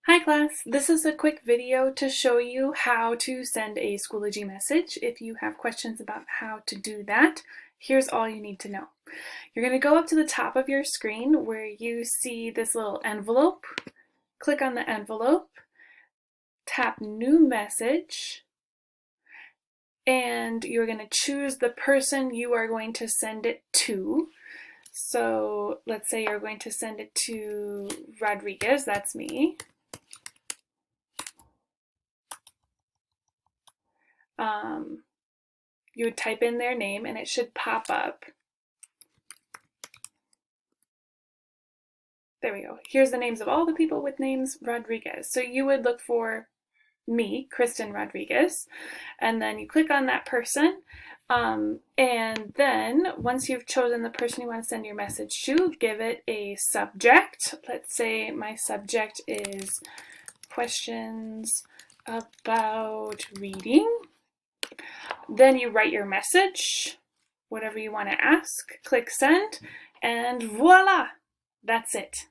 Hi class, this is a quick video to show you how to send a Schoology message. If you have questions about how to do that, here's all you need to know. You're going to go up to the top of your screen where you see this little envelope. Click on the envelope, tap New Message, and you're going to choose the person you are going to send it to. So let's say you're going to send it to Rodriguez, that's me. You would type in their name and it should pop up. There we go. Here's the names of all the people with names Rodriguez. So you would look for me, Kristen Rodriguez, and then you click on that person. And then once you've chosen the person you want to send your message to, give it a subject. Let's say my subject is questions about reading. Then you write your message, whatever you want to ask, click send, and voila, that's it.